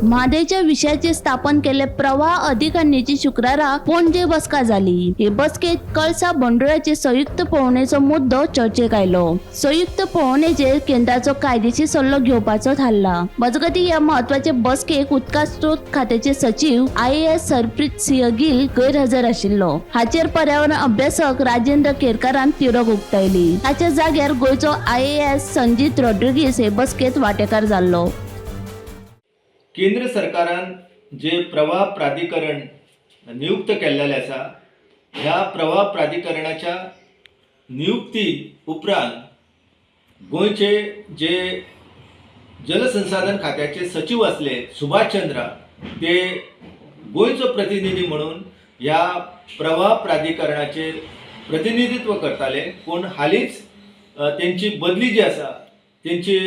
म्हादेच्या विषयाचे स्थापन केले प्रवाह अधिकाऱ्यांची शुक्रारा पणजे बसका झाली। हे बसकेत कळसा बंडोळ्याचे संयुक्त पळोवणेचो मुद्दो चर्चेक आयलो। संयुक्त पळोवणेचेर केंद्राचो कायदेशीर सल्लो घेवपाचो थारला। मजगती या महत्वाचे बसकेक उदका स्त्रोत खात्याचे सचिव IAS हरप्रीत सिंह गिल गैरहजर आशिल्लो। हाचेर पर्यावरण अभ्यासक राजेंद्र केरकारान तिडक उक्तायली। ताच्या जाग्यार गोयचो IAS संजीत रॉड्रिगीस हे बसकेत वांटेकार जाल्लो। केंद्र सरकारान जे प्रवाह प्राधिकरण नियुक्त केल्लेले आसा, ह्या प्रवाह प्राधिकरणाच्या नियुक्ती उपरांत गोंयचे जे जलसंसाधन खात्याचे सचिव असले सुभाष चंद्रा, ते गोंयचो प्रतिनिधी म्हणून ह्या प्रवाह प्राधिकरणाचे प्रतिनिधित्व करताले। पूण हालींच त्यांची बदली जी आसा त्यांची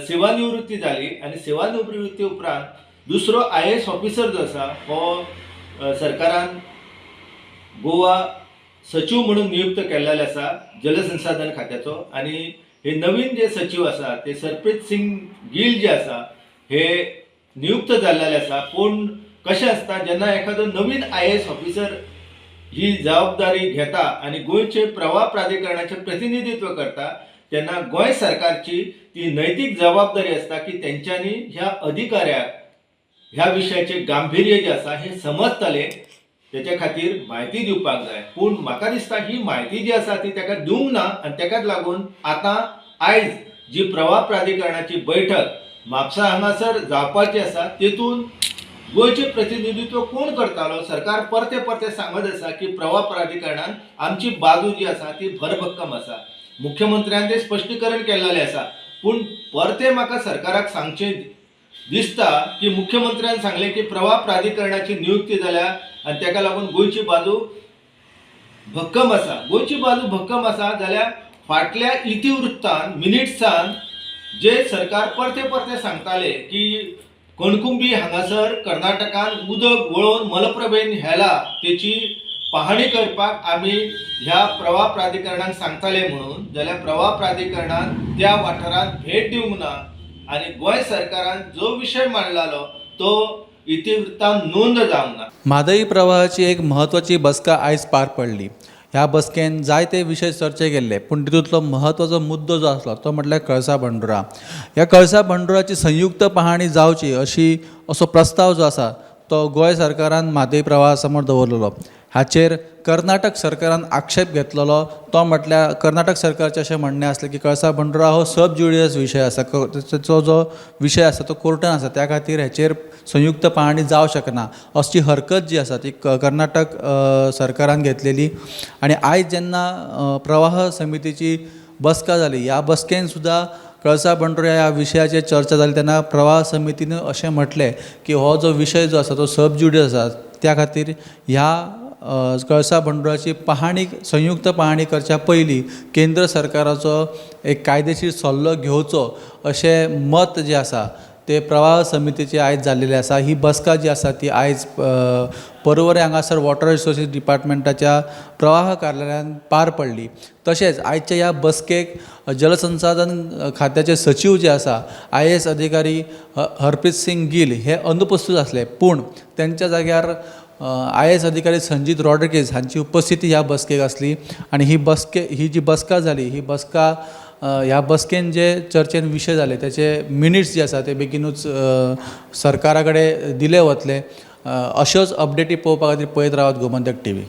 सेवानिवृत्ती जाली आणि सेवानिवृत्ती उपरांत दुसरो IAS ऑफिसर जो आसा हो सरकारान गोवा सचिव म्हणून नियुक्त केल्लेले आसा जलसंसाधन खात्याचो। आणि हे नवीन जे सचिव आसा ते हरप्रीत सिंह गिल जे आसा हे नियुक्त जाल्लेले आसा। पूण कशें आसता, जेन्ना एखादो नवीन IAS ऑफिसर ही जबाबदारी घेता आणि गोंयचे प्रवाह प्राधिकरणाचे प्रतिनिधित्व करता, तेन्ना गोंय सरकारची ती नैतीक जबाबदारी असता की त्यांच्यानी ह्या अधिकाऱ्याक ह्या विशयाचे गांभीर्य जे आसा हे समजतले, त्याच्या खातीर म्हायती दिवपाक जाय। पूण म्हाका दिसता ही म्हायती जी आसा ती ताका दिवंक ना आणि ताकाच लागून आता आयज जी प्रवाह प्राधिकरणाची बैठक म्हापसा हांगासर जावपाची आसा, तेतून गोंयचे प्रतिनिधित्व कोण करतालो, सरकार परते परते सांगत आसा की प्रवाह प्राधिकरणान आमची बाजू जी आसा ती भरभक्कम आसा। मुख्यमंत्र्यान ते स्पश्टीकरण केलेले आसा, पूण परते म्हाका सरकाराक सांगचे दिसता की मुख्यमंत्र्यान सांगले की प्रवाह प्राधिकरणाची नियुक्ती जाल्या आणि ताका लागून गोंयची बाजू भक्कम आसा। गोंयची बाजू भक्कम आसा जाल्यार फाटल्या इतिवृत्तांत मिनिट्सान जे सरकार परते परते सांगताले की कणकुंबी हांगासर कर्नाटकान उदक वळोवन मलप्रभेन हेला, त्याची पाहणी करपाक आमी ह्या प्रवाह प्राधिकरणाक सांगताले म्हणून, जाल्यार प्रवाह प्राधिकरणान त्या वाठारांत भेट दिवंक ना आणि गोंय सरकारान जो विशय मांडलालो तो इतिवृत्तांत नोंद जावंक ना। म्हादई प्रवाहाची एक म्हत्वाची बसका आयज पार पडली। ह्या बसकेन जायते विशय चर्चे केल्ले, पूण तितूंतलो म्हत्वाचो मुद्दो जो आसलो तो म्हटल्यार कळसा बंडोरा। ह्या कळसा बंडोराची संयुक्त पाहणी जावची असो प्रस्ताव जो आसा तो गोंय सरकारान म्हादई प्रवाहा समोर दवरलेलो। हाचेर कर्नाटक सरकारान आक्षेप घेतलेलो। तो म्हटल्यार कर्नाटक सरकारचें अशें म्हणणें आसलें की कळसा बंडोरा हो सब ज्युडिशियल विशय आसा, ताचो जो विशय आसा तो कोर्टान आसा, त्या खातीर हेचेर संयुक्त पाहणी जावं शकना अशी हरकत जी आसा ती कर्नाटक सरकारान घेतलेली। आणि आयज जेन्ना प्रवाह समितीची बसका जाली, ह्या बसकेन सुद्दां कळसा बंडोरा ह्या विशयाचेर चर्चा जाली तेन्ना प्रवाह समितीन अशें म्हटलें की हो जो विशय जो आसा तो सब ज्युडिशियल आसा, त्या खातीर ह्या कळसा बंडोराची पाहणी संयुक्त पाहणी करच्या पयलीं केंद्र सरकाराचो एक कायदेशीर सल्लो घेवचो अशें मत जें आसा ते प्रवाह समितीचे आयज जाल्लेले आसा। ही बसका जी आसा ती आयज पर्वरे हांगासर वॉटर रिसोर्सीस डिपार्टमेंटाच्या प्रवाह कार्यालयान पार पडली। तशेंच आयच्या ह्या बसकेक जलसंसाधन खात्याचे सचिव जे आसा IAS अधिकारी हरप्रीत सिंह गिल हे अनुपस्थित आसले, पूण त्यांच्या जाग्यार IAS अधिकारी संजीत रॉड्रिगीस हांची उपस्थिती ह्या बसकेक आसली। आणि ही जी बसका जाली, ही बसका ह्या बसकेन जे चर्चेन विशय जाले त्याचे मिनिट्स जे आसा ते बेगीनूच सरकारा कडेन दिले वतले। अश्योच अपडेटी पळोवपा खातीर पळयत रावात गोमंतक TV।